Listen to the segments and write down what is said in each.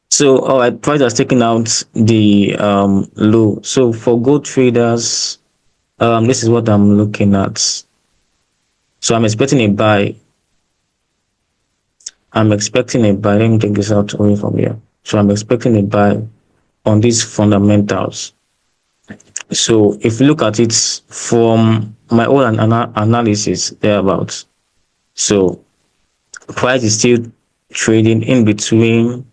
So, all right, price has taken out the low. So for gold traders, this is what I'm looking at. So I'm expecting a buy. I'm expecting a buy. Let me take this out away from here. So I'm expecting a buy on these fundamentals. So if you look at it from my own analysis thereabouts, so price is still trading in between.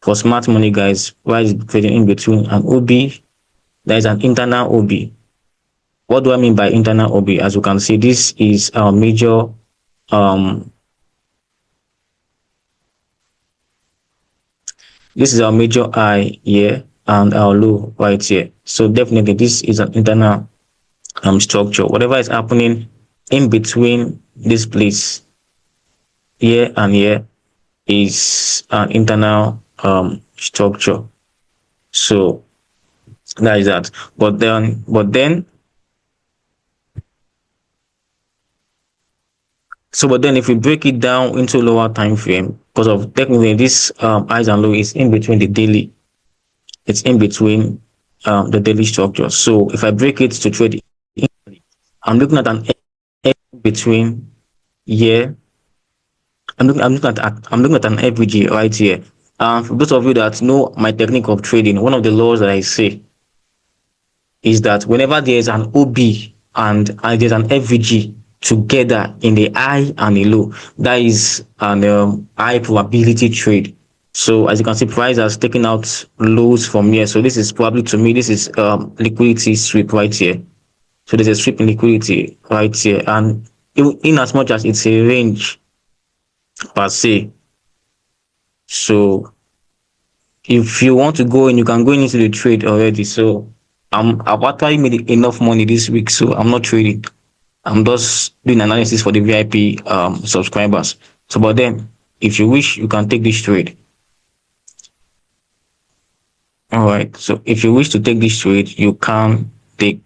For smart money guys, price is trading in between an OB. There is an internal OB. What do I mean by internal OB? As you can see, this is our major um this is our major high here and our low right here. So definitely this is an internal structure. Whatever is happening in between this place here and here is an internal structure. So that is that. But then if we break it down into lower time frame, because of technically this highs and low is in between the daily, it's in between the daily structure. So if I break it to trade, I'm looking at an between here. I'm looking at an average right here. For those of you that know my technique of trading, one of the laws that I say is that whenever there's an OB and there's an FVG together in the high and the low, that is an high probability trade. So as you can see, price has taken out lows from here. So this is probably, to me, this is liquidity sweep right here. So there's a sweep in liquidity right here, and in as much as it's a range per se. So if you want to go in, you can go into the trade already. So I've actually made enough money this week, so I'm not trading. I'm just doing analysis for the VIP subscribers. So, but then, if you wish, you can take this trade. All right. So, if you wish to take this trade, you can take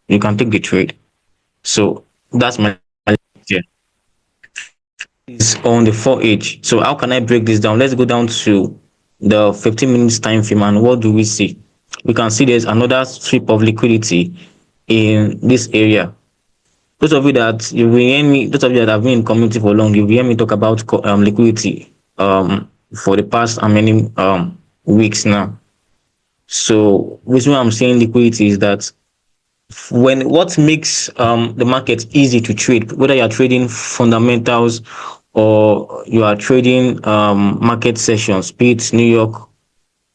the trade. So that's my idea. Is on the 4H. So how can I break this down? Let's go down to the 15 minutes time frame, and what do we see? We can see there's another strip of liquidity in this area. Those of you that you will hear me, those of you that have been in community for long, you will hear me talk about liquidity for the past how many weeks now. So reason why I'm saying liquidity is that when what makes the market easy to trade, whether you are trading fundamentals or you are trading market sessions, be it New York,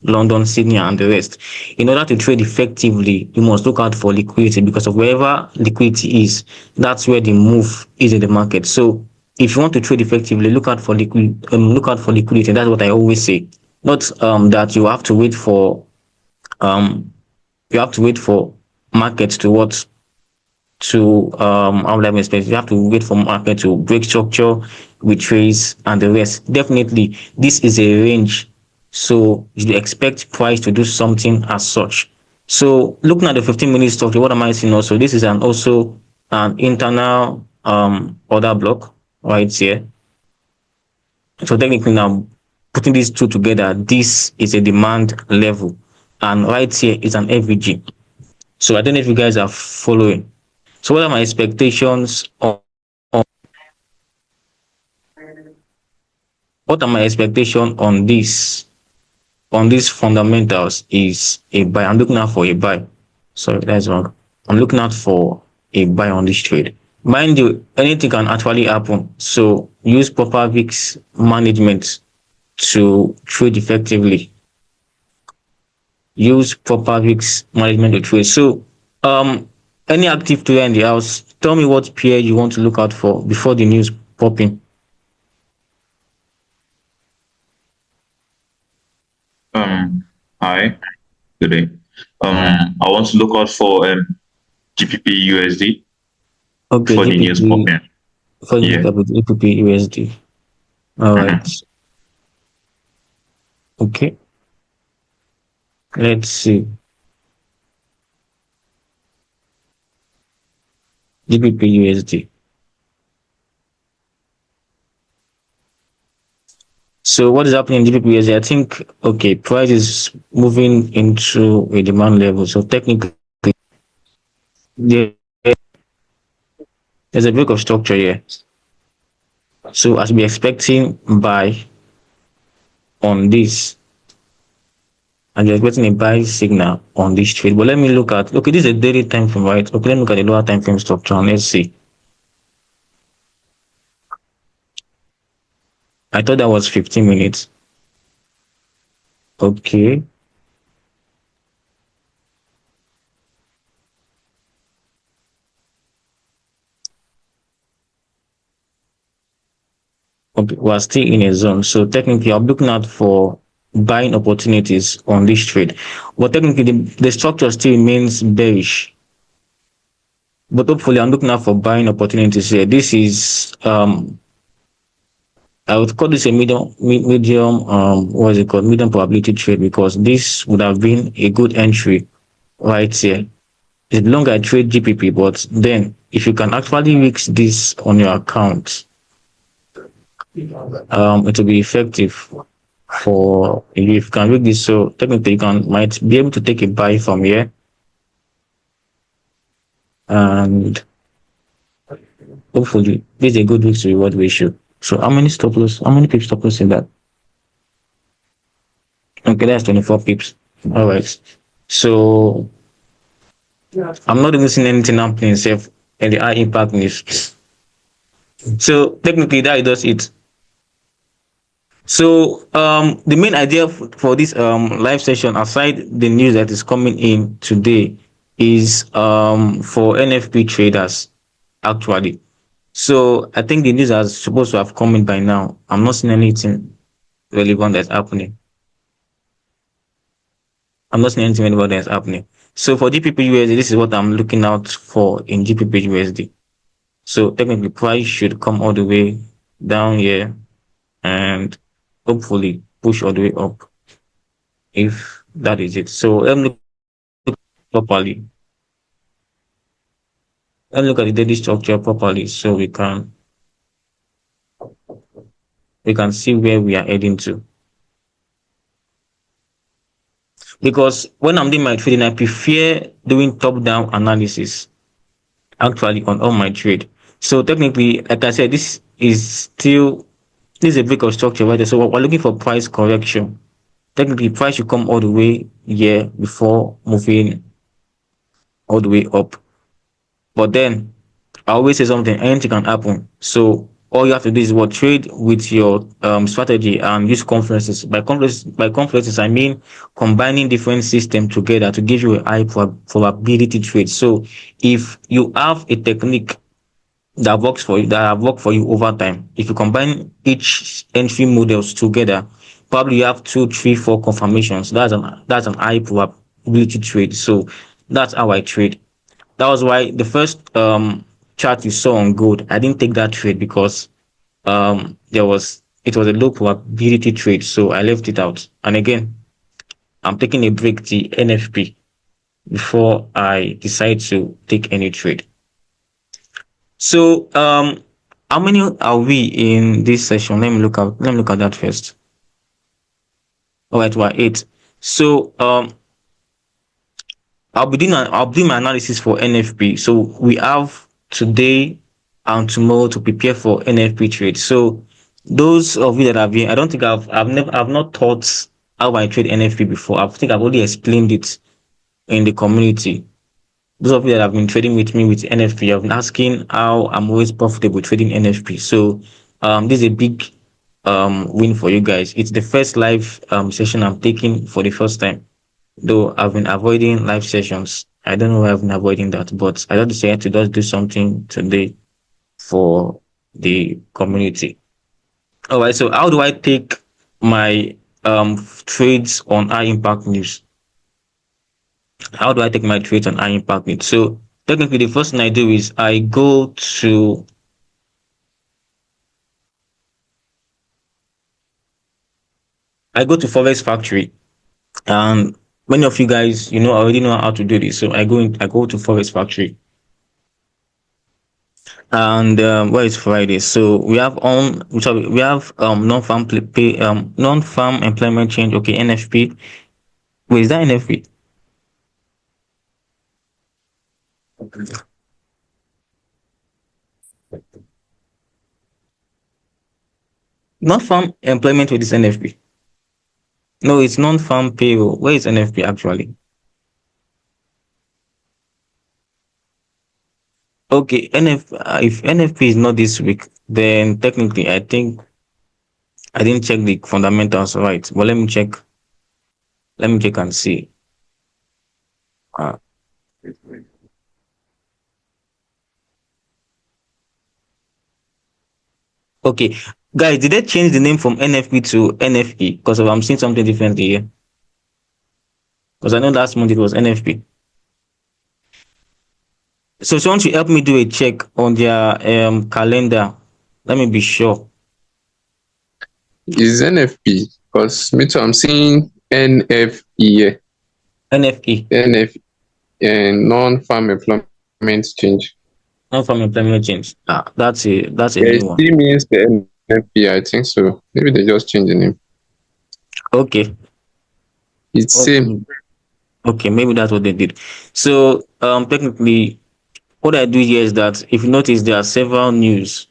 London, Sydney, and the rest. In order to trade effectively, you must look out for liquidity, because of wherever liquidity is, that's where the move is in the market. So if you want to trade effectively, look out for liquidity. That's what I always say. Not that um you have to wait for markets to what to how would I explain? You have to wait for market to break structure, retrace, and the rest. Definitely, this is a range, so you expect price to do something as such. So looking at the 15 minute structure, what am I seeing also? This is also an internal order block right here. So technically now, putting these two together, this is a demand level, and right here is an FVG. So I don't know if you guys are following. So what are my expectations on what are my expectations on these fundamentals is a buy. I'm looking out for a buy. Sorry, that's wrong. I'm looking out for a buy on this trade. Mind you, anything can actually happen. So use proper VIX management to trade effectively. Use proper VIX management to trade. So any active trader in the house, tell me what pair you want to look out for before the news popping. Hi, good day. I want to look out for GPP USD Okay, for the news GPP, popping. for Yeah. GPP USD. All right. Mhm. Okay. Let's see. GBP USD. So what is happening in GBP USD? I think okay, price is moving into a demand level. So technically, there, there's a break of structure here. So as we expecting buy on this, and you're expecting a buy signal on this trade. But let me look at okay, this is a daily time frame, right? Okay, let me look at the lower time frame structure and let's see. I thought that was 15 minutes. Okay. Okay, we're still in a zone. So technically, I'm looking out for buying opportunities on this trade. But technically, the structure still remains bearish. But hopefully, I'm looking out for buying opportunities here. This is I would call this a medium what is it called, medium probability trade, because this would have been a good entry right here. It's longer I trade GPP, but then if you can actually mix this on your account, it will be effective for if you can read this. So technically, you can might be able to take a buy from here, and hopefully, this is a good risk to reward ratio. So how many stop loss? How many pips stop loss in that? Okay, that's 24 pips. All right. So I'm not even seeing anything happening safe in the high impact news. So technically, that does it. So the main idea for this live session, aside the news that is coming in today, is for NFP traders actually. So I think the news is supposed to have come in by now. I'm not seeing anything relevant that's happening. I'm not seeing anything relevant that's happening. So for GPP USD, this is what I'm looking out for in GPP USD. So technically, price should come all the way down here and hopefully push all the way up if that is it. So let me look properly. Let's look at the daily structure properly so we can see where we are heading to. Because when I'm doing my trading, I prefer doing top-down analysis actually on all my trade. So technically, like I said, this is a break of structure right there. So we're looking for price correction. Technically, price should come all the way here before moving all the way up. But then I always say something, anything can happen. So all you have to do is what, trade with your strategy and use conferences. By conferences, I mean combining different systems together to give you a high probability trade. So if you have a technique that works for you, that have worked for you over time, if you combine each entry models together, probably you have two, three, four confirmations. That's an high probability trade. So that's how I trade. That was why the first chart you saw on gold, I didn't take that trade because it was a low probability trade, so I left it out. And again, I'm taking a break the NFP before I decide to take any trade. So how many are we in this session? Let me look at that first. All right, we're eight. So I'll do my analysis for NFP. So we have today and tomorrow to prepare for NFP trade. So those of you that have been, I don't think I've not taught how I trade NFP before. I think I've only explained it in the community. Those of you that have been trading with me with NFP have been asking how I'm always profitable trading NFP. So this is a big win for you guys. It's the first live session I'm taking for the first time. Though I've been avoiding live sessions. I don't know why I've been avoiding that, but I just decided to just do something today for the community. All right. So how do I take my trades on high impact news? How do I take my trades on high impact news? So technically, the first thing I do is I go to Forex Factory, and many of you guys, already know how to do this. So I go to Forex Factory. and where is Friday? So we have sorry, we have non-farm pay, non-farm employment change. Okay, NFP. Wait, is that NFP? Non-farm employment with this NFP. No, it's non-farm payroll. Where is NFP actually? Okay, if NFP is not this week, then technically I think I didn't check the fundamentals right. But let me check. Let me check and see. Uh, okay, guys, did they change the name from NFP to NFE? Because I'm seeing something differently here. Because I know last month it was NFP. So someone should help me do a check on their calendar. Let me be sure. Is NFP? Because me too, I'm seeing NFE here. NFE, NF and non-farm employment change. non-farm employment change. That's a Yeah, new it one. still means the NFP, I think so. Maybe they just changed the name. Okay. It's same. Okay. Okay, maybe that's what they did. So technically what I do here is that if you notice there are several news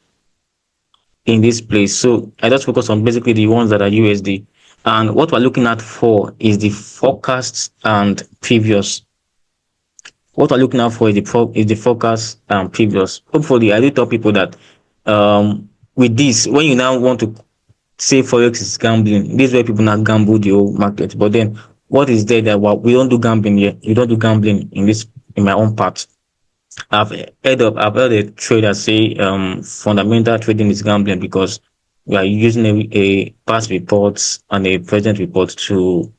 in this place. So I just focus on basically the ones that are USD. And what we're looking at for is the forecasts and previous. What we're looking out for is the forecast and previous. Hopefully, I do tell people that with this, when you now want to say forex is gambling, this is where people now gamble the whole market. But then, what is there that we don't do gambling here? We don't do gambling in my own part. I've heard a trader say fundamental trading is gambling because we are using a past reports and a present report to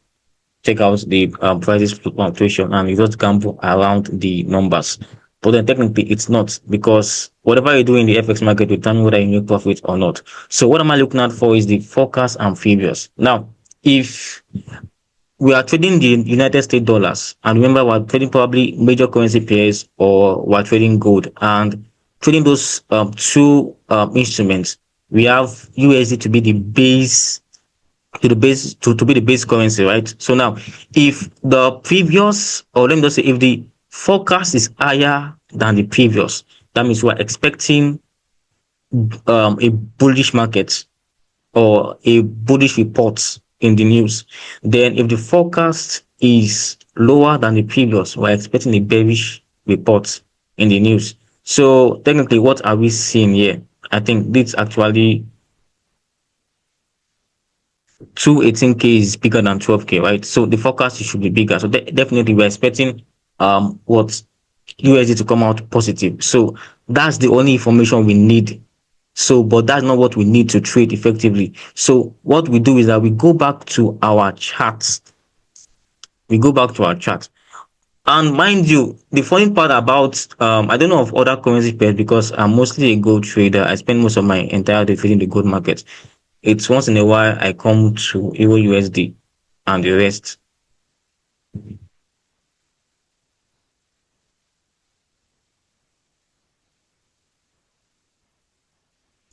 check out the prices fluctuation and you just gamble around the numbers. But then technically it's not because whatever you do in the FX market will determine whether you make profit or not. So what am I looking at for is the forecast and previous. Now, if we are trading the United States dollars, and remember, we're trading probably major currency pairs or we're trading gold and trading those two instruments. We have USD to be the base to be the base currency, right? So now, if the previous, or let me just say, if the forecast is higher than the previous, that means we're expecting a bullish market or a bullish report in the news. Then if the forecast is lower than the previous, we're expecting a bearish report in the news. So technically, what are we seeing here? I think this actually 218K is bigger than 12K, right? So the forecast should be bigger. So definitely we're expecting what USD to come out positive. So that's the only information we need. So, but that's not what we need to trade effectively. So what we do is that we go back to our charts. We go back to our chart. And mind you, the funny part about I don't know of other currency pairs because I'm mostly a gold trader. I spend most of my entire day trading the gold market. It's once in a while I come to Euro USD and the rest.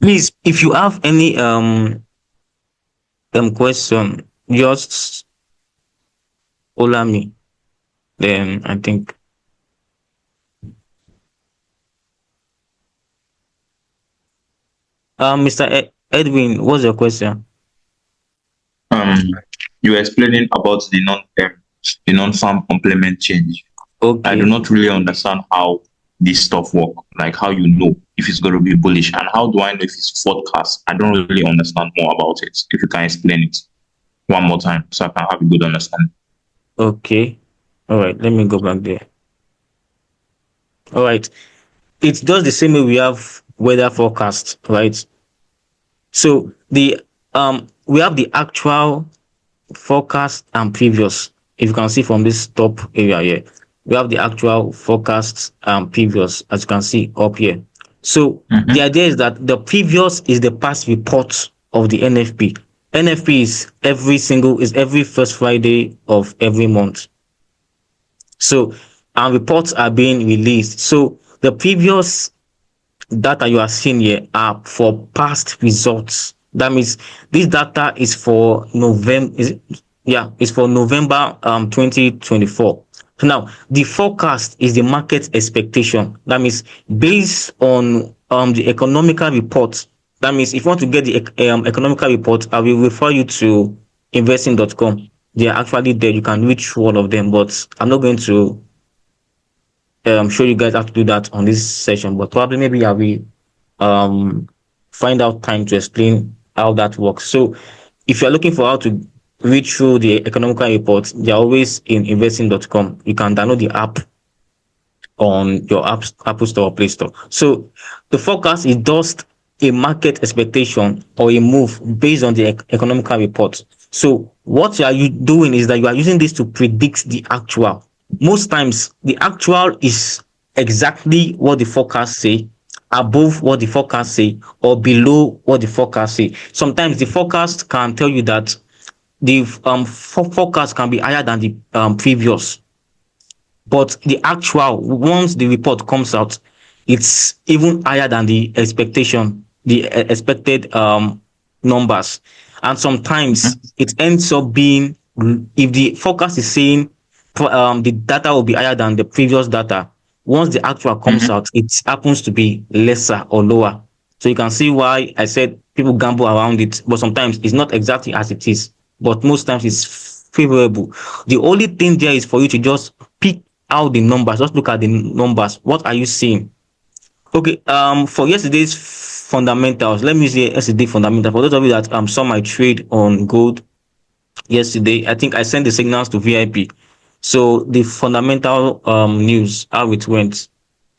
Please, if you have any question, just holler me. Then I think Mr. Edwin, what's your question? Um, you were explaining about the non-farm complement change. I do Okay. not really understand how this stuff work, like how you know if it's going to be bullish, and how do I know if it's forecast? I don't really understand more about it. If you can explain it one more time, so I can have a good understanding. Okay. All right. Let me go back there. All right. It's just the same way we have weather forecast, right? So the we have the actual forecast and previous. If you can see from this top area here, we have the actual forecast and previous, as you can see up here. So the Mm-hmm. idea is that the previous is the past report of the NFP. NFP is every first Friday of every month. So and reports are being released. So data you are seeing here are for past results. That means this data is for November. It's for November 2024. So now the forecast is the market expectation. That means based on the economical report. That means if you want to get the economical report, I will refer you to investing.com. They are actually there. You can read through all of them, but I'm not going to show you guys how to do that on this session. But probably maybe I will um find out time to explain how that works. So if you're looking for how to read through the economical reports, they're always in investing.com. You can download the app on your Apple Store or Play Store. So the forecast is just a market expectation or a move based on the economical report. So what are you doing is that you are using this to predict the actual. Most times the actual is exactly what the forecast say, above what the forecast say, or below what the forecast say. Sometimes the forecast can tell you that the forecast can be higher than the previous, but the actual, once the report comes out, it's even higher than the expectation, the expected numbers. And sometimes it ends up being, if the forecast is saying the data will be higher than the previous data, once the actual comes out, it happens to be lesser or lower. So you can see why I said people gamble around it, but sometimes it's not exactly as it is, but most times it's favorable. The only thing there is for you to just pick out the numbers. Just look at the numbers. What are you seeing? Okay. For yesterday's fundamentals, let me say yesterday fundamental. For those of you that saw my trade on gold yesterday, I think I sent the signals to VIP. So the fundamental news, how it went,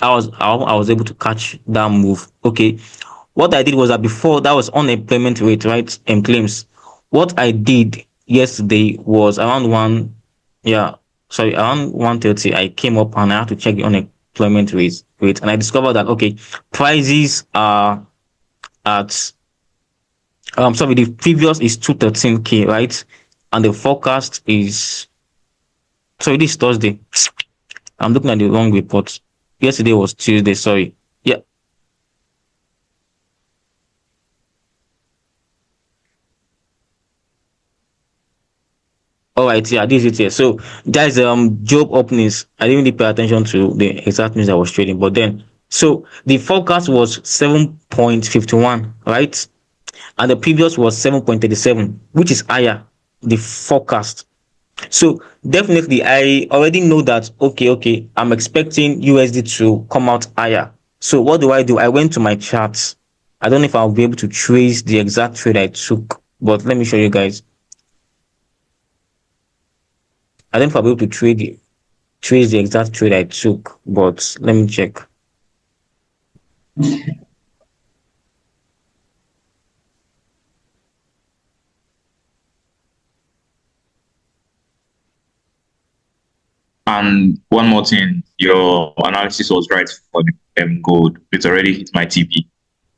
I was able to catch that move. Okay. What I did was that before that was unemployment rate, right? And claims. What I did yesterday was around around 1:30. I came up and I had to check the unemployment rate, and I discovered that okay, prices are at sorry, the previous is 213K, right? And the forecast is, sorry, this is Thursday. I'm looking at the wrong report. Yesterday was Tuesday, sorry. Yeah. All right, yeah, this is it here. So that's job openings. I didn't really pay attention to the exact news I was trading, but then so the forecast was 7.51, right? And the previous was 7.37, which is higher, the forecast. So definitely I already know that okay, I'm expecting USD to come out higher. So what do? I went to my charts. I don't know if I'll be able to trace the exact trade I took, but let me show you guys. I don't know if I'll be able to trace the exact trade I took, but let me check. And one more thing, your analysis was right for the gold. It's already hit my TP.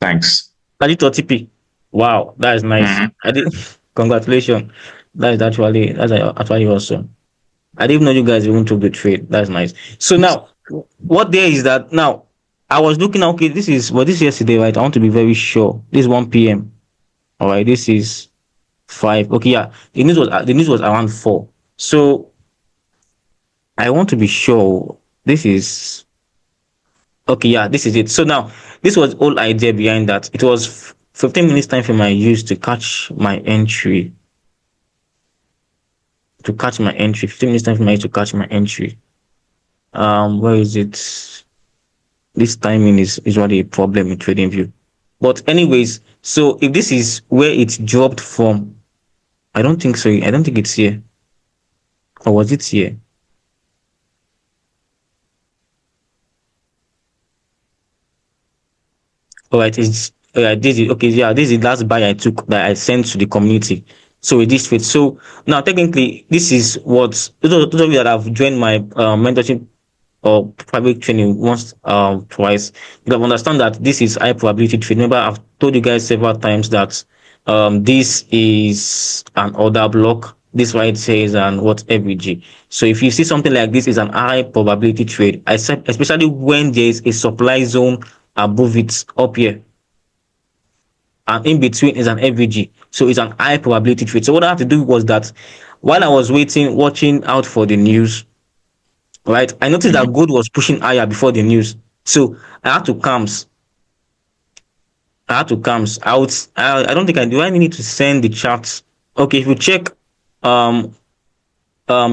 Thanks. I did TP. Wow, that is nice. I did. Congratulations. That's actually awesome. I didn't know you guys even took the trade. That's nice. So now, what there is that now I was looking at, okay, this is yesterday, right? I want to be very sure. This is 1 p.m. All right, this is 5. Okay, yeah. The news was around 4. So I want to be sure. This is okay, yeah, this is it. So now this was all idea behind that. It was 15 minutes time for my use to catch my entry. 15 minutes time for my use to catch my entry. Where is it? This timing is usually a problem in trading view. But anyways, so if this is where it dropped from, I don't think so. I don't think it's here. Or was it here? All right, it's this is okay. Yeah, this is the last buy I took that I sent to the community. So it is fit. So now technically, this is what those of you that have joined my mentorship or private training once twice, you have understand that this is high probability trade. Remember, I've told you guys several times that this is an order block. This right here is an what FVG. So if you see something like this is an high probability trade, especially when there is a supply zone above it up here, and in between is an FVG. So it's an high probability trade. So what I had to do was that while I was waiting, watching out for the news, right, I noticed Mhm. that gold was pushing higher before the news. So I had to calms. I had to calms. I don't think I do. I need to send the charts. Okay, if you check um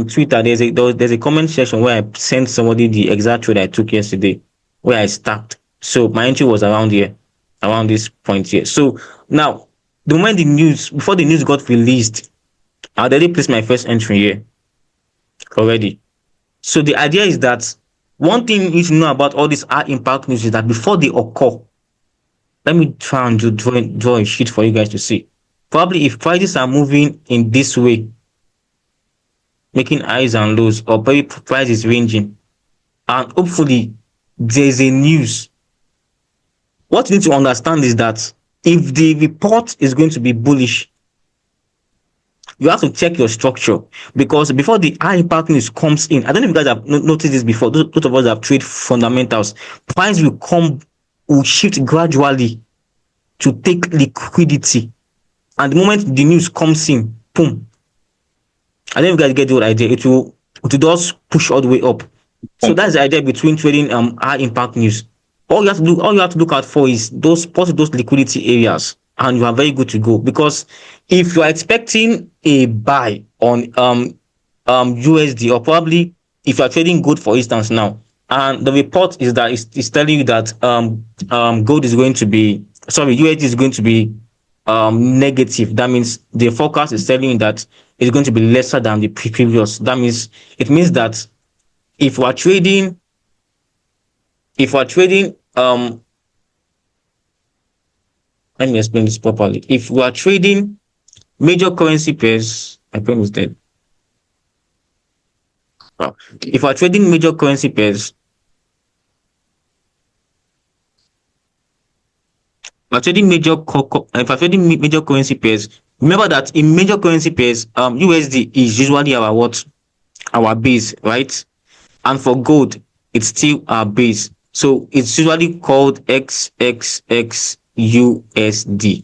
Twitter, there's a comment section where I sent somebody the exact trade I took yesterday, where I stacked. So my entry was around here, around this point here. So now, the moment before the news got released, I already placed my first entry here already. So the idea is that one thing you need to know about all these high impact news is that before they occur, let me try and draw a sheet for you guys to see. Probably if prices are moving in this way, making highs and lows, or probably price is ranging, and hopefully there's a news. What you need to understand is that if the report is going to be bullish, you have to check your structure, because before the high impact news comes in, I don't know if you guys have noticed this before. Those of us that have trade fundamentals, price will shift gradually to take liquidity, and the moment the news comes in, boom. I don't know if you guys get what idea. It will just push all the way up. So Um, that's the idea between trading high impact news. All you have to look out for is those liquidity areas, and you are very good to go. Because if you are expecting a buy on USD, or probably if you are trading gold, for instance, now, and the report is that it's telling you that gold is going to be, sorry, USD is going to be negative. That means the forecast is telling you that it's going to be lesser than the previous. That means it means that if we're trading if we're trading let me explain this properly. If we are trading major currency pairs, my pen is dead. If we're trading major currency pairs, we're trading if we're trading major currency pairs, remember that in major currency pairs, USD is usually our base, right? And for gold, it's still our base. So it's usually called XXX USD.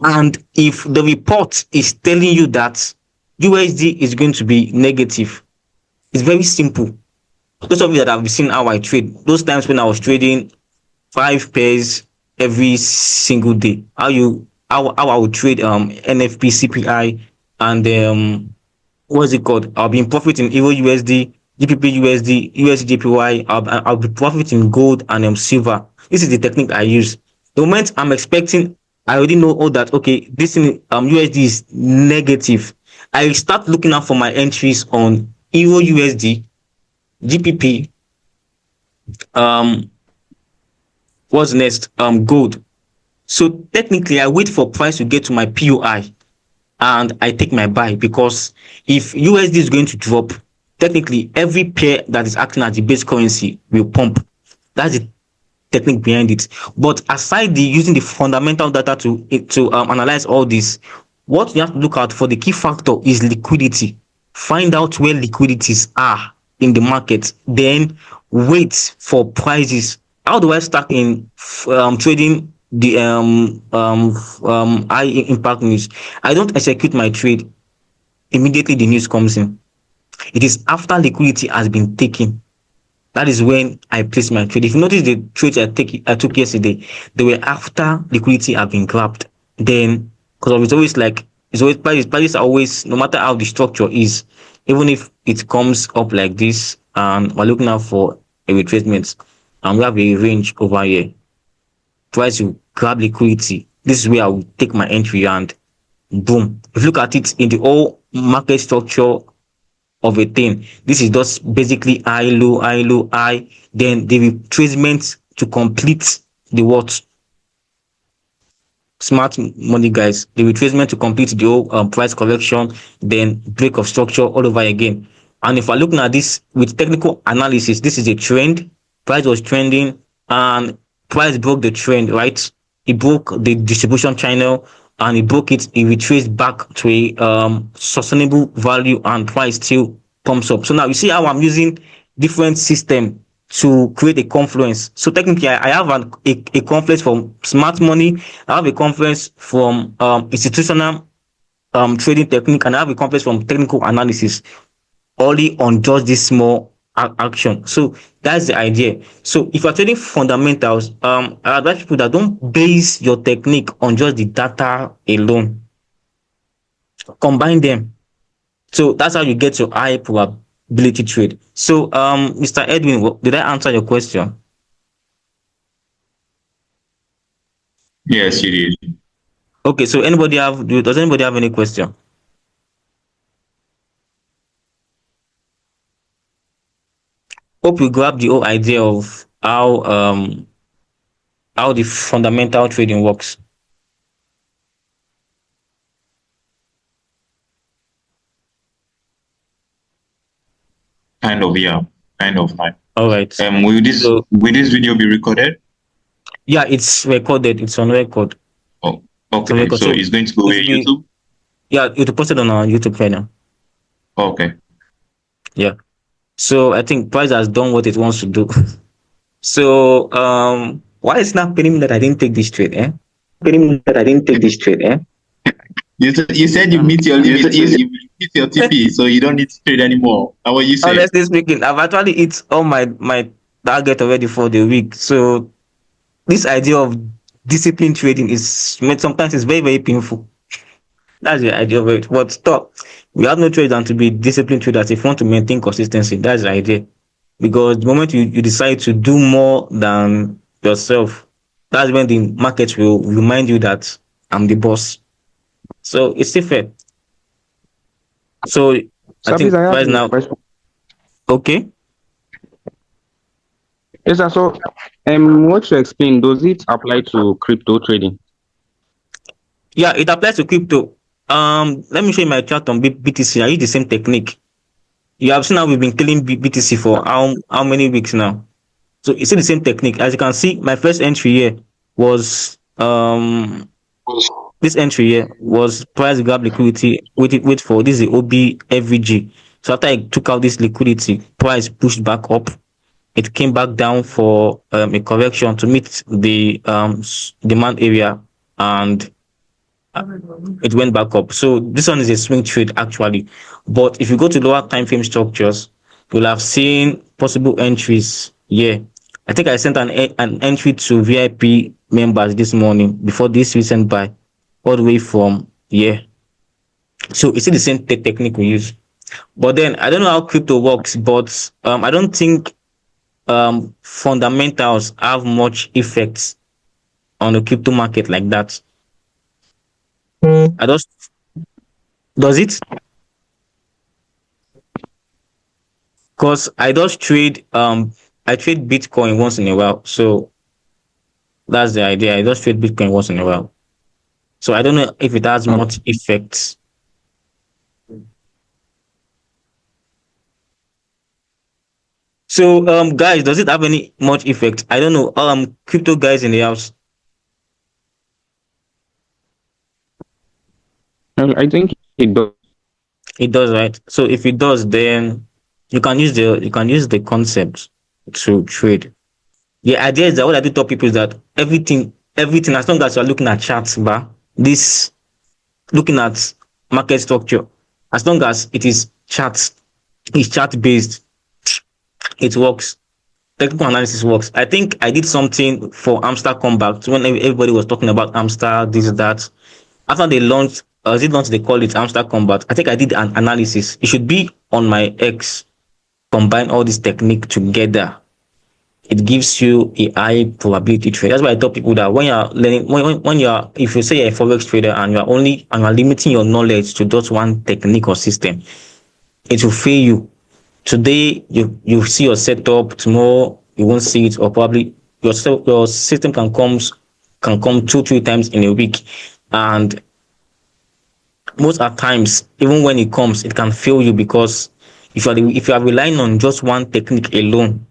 And if the report is telling you that USD is going to be negative, it's very simple. Those of you that have seen how I trade, those times when I was trading 5 pairs every single day, how I would trade NFP, CPI, and what's it called? I'll be in profit in Euro USD, GPP USD, USD JPY. I'll be profit in gold and silver. This is the technique I use. The moment I'm expecting, I already know all that. Okay, this in USD is negative. I start looking out for my entries on Euro USD, GPP. Um, what's next? Gold. So technically, I wait for price to get to my POI, and I take my buy, because if USD is going to drop, technically every pair that is acting as the base currency will pump. That's the technique behind it. But aside the using the fundamental data to analyze all this, what you have to look out for, the key factor is liquidity. Find out where liquidities are in the market, then wait for prices. How do I start in trading the high impact news? I don't execute my trade immediately the news comes in. It is after liquidity has been taken. That is when I place my trade. If you notice the trades I took yesterday, they were after liquidity have been grabbed. Then, because it's always like, it's always prices are always, no matter how the structure is, even if it comes up like this, and we're looking out for a retracement, and we have a range over here, try to grab liquidity. This is where I will take my entry, and boom. If you look at it in the whole market structure of a thing, this is just basically high, low, high, low, high. Then the retracement to complete the what? Smart money, guys. The retracement to complete the whole price correction, then break of structure all over again. And if we're looking at this with technical analysis, this is a trend. Price was trending, and price broke the trend, right? It broke the distribution channel, and it broke it. It retraced back to a sustainable value, and price still pumps up. So now you see how I'm using different system to create a confluence. So technically, I have a confluence from smart money. I have a confluence from institutional trading technique, and I have a confluence from technical analysis, only on just this small action. So that's the idea. So if you're trading fundamentals, I advise people that don't base your technique on just the data alone. Combine them. So that's how you get your high probability trade. So Mr. Edwin, did I answer your question? Yes, you did. Okay, so does anybody have any question? Hope you grab the whole idea of how the fundamental trading works. Kind of, yeah. Kind of like. All right. So Will this video be recorded? yeah, it's recorded. It's on record. Oh, It's on okay. record. So it's going to go it where will be, YouTube? yeah, it will be posted on our YouTube channel. Okay. Yeah. So I think Price has done what it wants to do. So why is not paying me that I didn't take this trade, eh? Paying me that I didn't take this trade, eh? You said you meet your limit, so you hit your TP, so you don't need to trade anymore. How what you say? Honestly speaking, I've actually hit all my target already for the week. So this idea of discipline trading is sometimes it's very, very painful. That's the idea of it. But stop. We have no choice than to be disciplined traders if you want to maintain consistency. That's the idea. Because the moment you decide to do more than yourself, that's when the market will remind you that I'm the boss. So it's still fair. So I Sir, please, think I have right a now, question. okay. Yes, sir. So, what you explain, does it apply to crypto trading? Yeah, it applies to crypto. Let me show you my chart on BTC. I use the same technique. You have seen how we've been killing BTC for how many weeks now? So you see the same technique. As you can see, my first entry here was this entry here was price grab liquidity. Wait for this is the OBFVG. So after I took out this liquidity, price pushed back up. It came back down for a correction to meet the demand area, and it went back up. So this one is a swing trade actually. But if you go to lower time frame structures, you'll have seen possible entries here. I think I sent an entry to VIP members this morning before this recent buy, all the way from here. So it's the same technique we use. But then I don't know how crypto works, but I don't think fundamentals have much effects on the crypto market like that. I just does it? Because I just trade I trade Bitcoin once in a while. So that's the idea. I just trade Bitcoin once in a while. So I don't know if it has much effects. So guys, does it have any much effect? I don't know. Crypto guys in the house. I think it does. It does, right? So if it does, then you can use the concept to trade. The idea is that what I do tell people is that everything as long as you're looking at charts, but this looking at market structure, as long as it is charts, it's chart based, it works. Technical analysis works. I think I did something for Amstar comeback when everybody was talking about Amstar, this, that. After they launched, as it launched, they call it Amstar Combat. I think I did an analysis. It should be on my X. Combine all this technique together. It gives you a high probability trade. That's why I tell people that when you're learning, when you're, if you say you're a forex trader and you're limiting your knowledge to just one technique or system, it will fail you. Today you see your setup, tomorrow you won't see it, or probably your system can come 2-3 times in a week, and most at times, even when it comes, it can fail you because if you are relying on just one technique alone,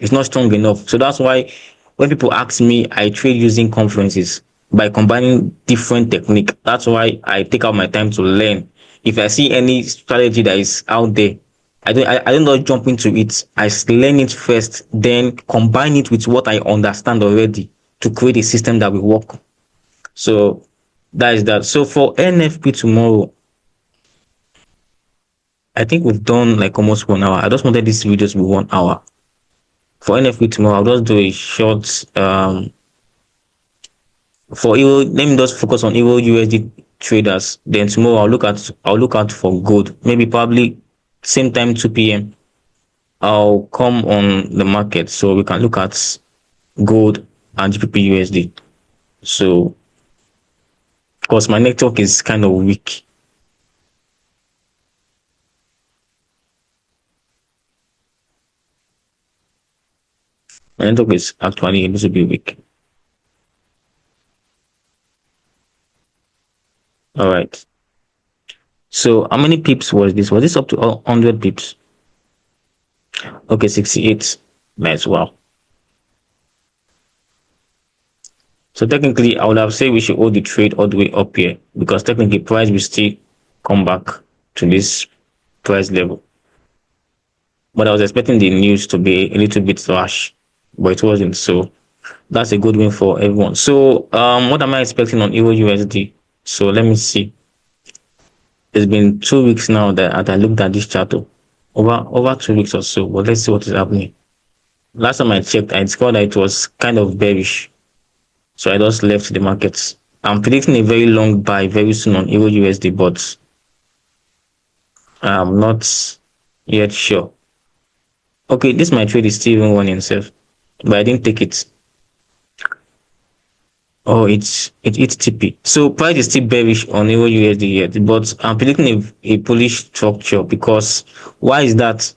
it's not strong enough. So that's why when people ask me, I trade using conferences by combining different technique. That's why I take out my time to learn. If I see any strategy that is out there, I don't just jump into it. Learn it first, then combine it with what I understand already to create a system that will work. So that is that. So for NFP tomorrow, I think we've done like almost 1 hour. I just wanted this video to be 1 hour. For NFP tomorrow, I'll just do a short for Euro. Let me just focus on Euro USD traders. Then tomorrow I'll look out for gold. Maybe probably same time 2 p.m. I'll come on the market so we can look at gold and GBP USD. So of course my network is kind of weak. My network is actually a little bit weak. All right. So how many pips was this? Was this up to 100 pips? Okay, 68. Nice. Wow. So technically, I would have said we should hold the trade all the way up here because technically price will still come back to this price level. But I was expecting the news to be a little bit rash, but it wasn't. So that's a good win for everyone. So what am I expecting on Euro USD? So let me see. It's been 2 weeks now that I looked at this chart. Over 2 weeks or so. But let's see what is happening. Last time I checked, I discovered that it was kind of bearish. So I just left the markets. I'm predicting a very long buy very soon on Euro USD, but I'm not yet sure. Okay, this my trade is still even running itself, but I didn't take it. Oh, it's TP. So price is still bearish on Euro USD yet, but I'm predicting a bullish structure because why is that?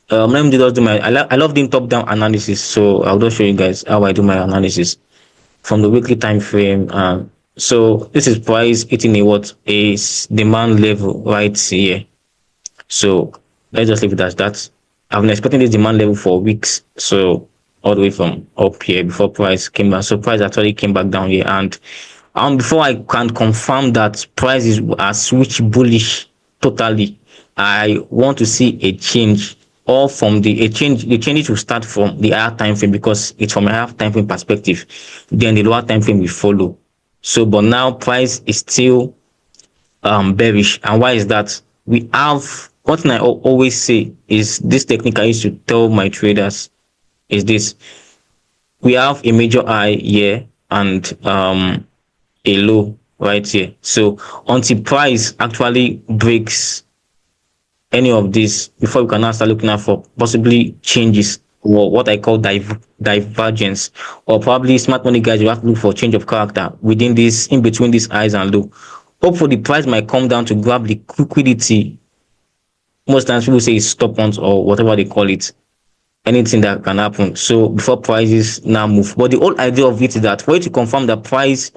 Let me just do my. I love doing top-down analysis, so I'll just show you guys how I do my analysis from the weekly time frame. So this is price hitting a demand level right here. So let's just leave it as that. I've been expecting this demand level for weeks. So all the way from up here before price came back. So price actually came back down here. And before I can confirm that price has switched bullish totally, I want to see a change. Or from the change will start from the higher time frame because it's from a higher time frame perspective. Then the lower time frame will follow. So, but now price is still bearish. And why is that? We have one thing I always say is this technique I used to tell my traders is this: we have a major high here and a low right here. So until price actually breaks any of this before we can now start looking out for possibly changes or what I call divergence, or probably smart money guys, you have to look for change of character within this, in between these highs and low. Hopefully the price might come down to grab the liquidity. Most times people say it's stop ons or whatever they call it, anything that can happen. So before prices now move, but the whole idea of it is that for you to confirm that price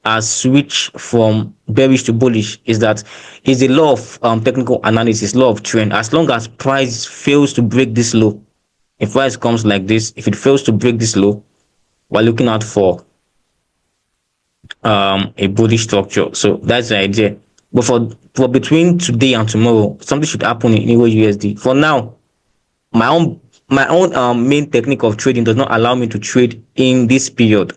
has switched from bearish to bullish is that is the law of technical analysis, law of trend. As long as price fails to break this low, if price comes like this, if it fails to break this low, we're looking out for a bullish structure. So that's the idea. But for between today and tomorrow, something should happen in Euro USD. For now, my own main technique of trading does not allow me to trade in this period.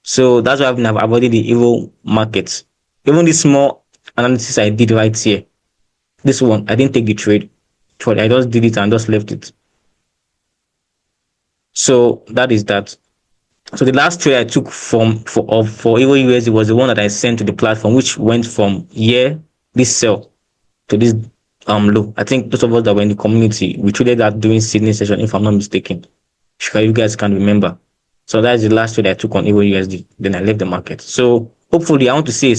So that's why I've avoided the Euro markets. Even this small analysis I did right here, this one, I didn't take the trade. I just did it and just left it. So that is that. So the last trade I took for Euro USD was the one that I sent to the platform, which went from here, this sell, to this low. I think those of us that were in the community, we traded that during Sydney session, if I'm not mistaken. Sure, you guys can remember. So that's the last trade I took on Euro USD. Then I left the market. So hopefully I want to see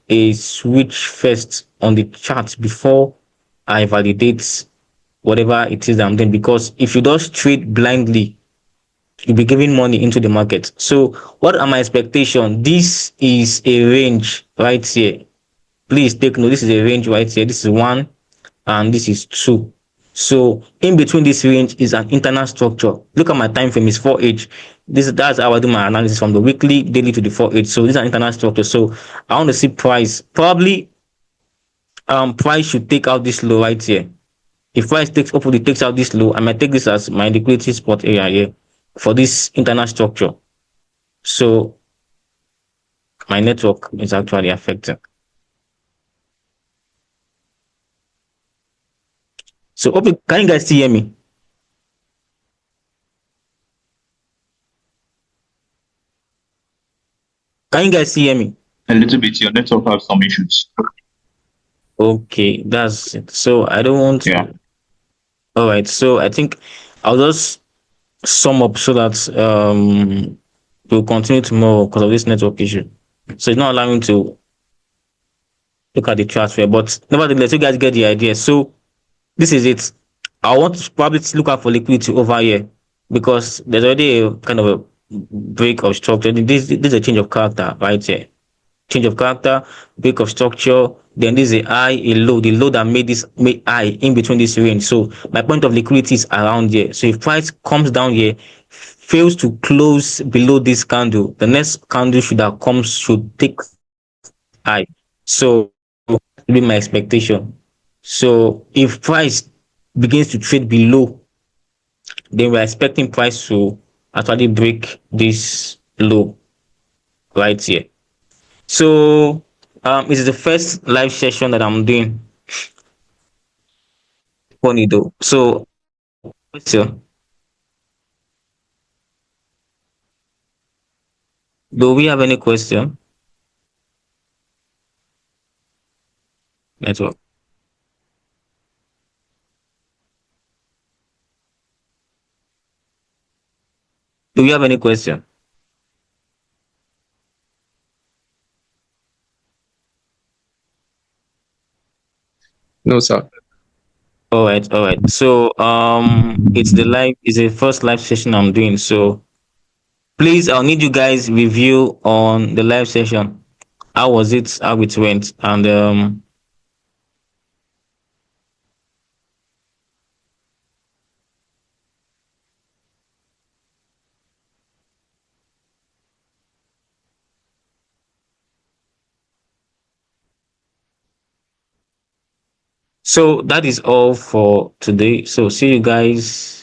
a switch first on the chart before I validate whatever it is that I'm doing. Because if you just trade blindly, you'll be giving money into the market. So what are my expectations? This is a range right here. Please take note. This is a range right here. This is 1 and this is 2. So in between this range is an internal structure. Look at my time frame, is 4H. That's how I do my analysis from the weekly, daily to the 4H. So this is an internal structure. So I want to see price. Probably price should take out this low right here. If price takes hopefully takes out this low, I might take this as my liquidity support area here for this internal structure. So my network is actually affected. So can you guys still hear me? Can you guys still hear me? A little bit. Your network has some issues. Okay, that's it. So I don't want Yeah. to. All right. So I think I'll just sum up so that we'll continue tomorrow because of this network issue. So it's not allowing to look at the transfer, but nevertheless, you guys get the idea. So this is it. I want to probably look out for liquidity over here because there's already a kind of a break of structure. This is a change of character right here. Change of character, break of structure. Then this is a high, a low. The low that made this made high in between this range. So my point of liquidity is around here. So if price comes down here, fails to close below this candle, the next candle should take high. So be my expectation. So if price begins to trade below, then we're expecting price to actually break this low right here. So it is the first live session that I'm doing. Funny though. So question. Do we have any question? Network. Do we have any question? No, sir. All right, all right. So it's the first live session I'm doing. So please, I'll need you guys review on the live session. How was it? How it went? And so that is all for today. So see you guys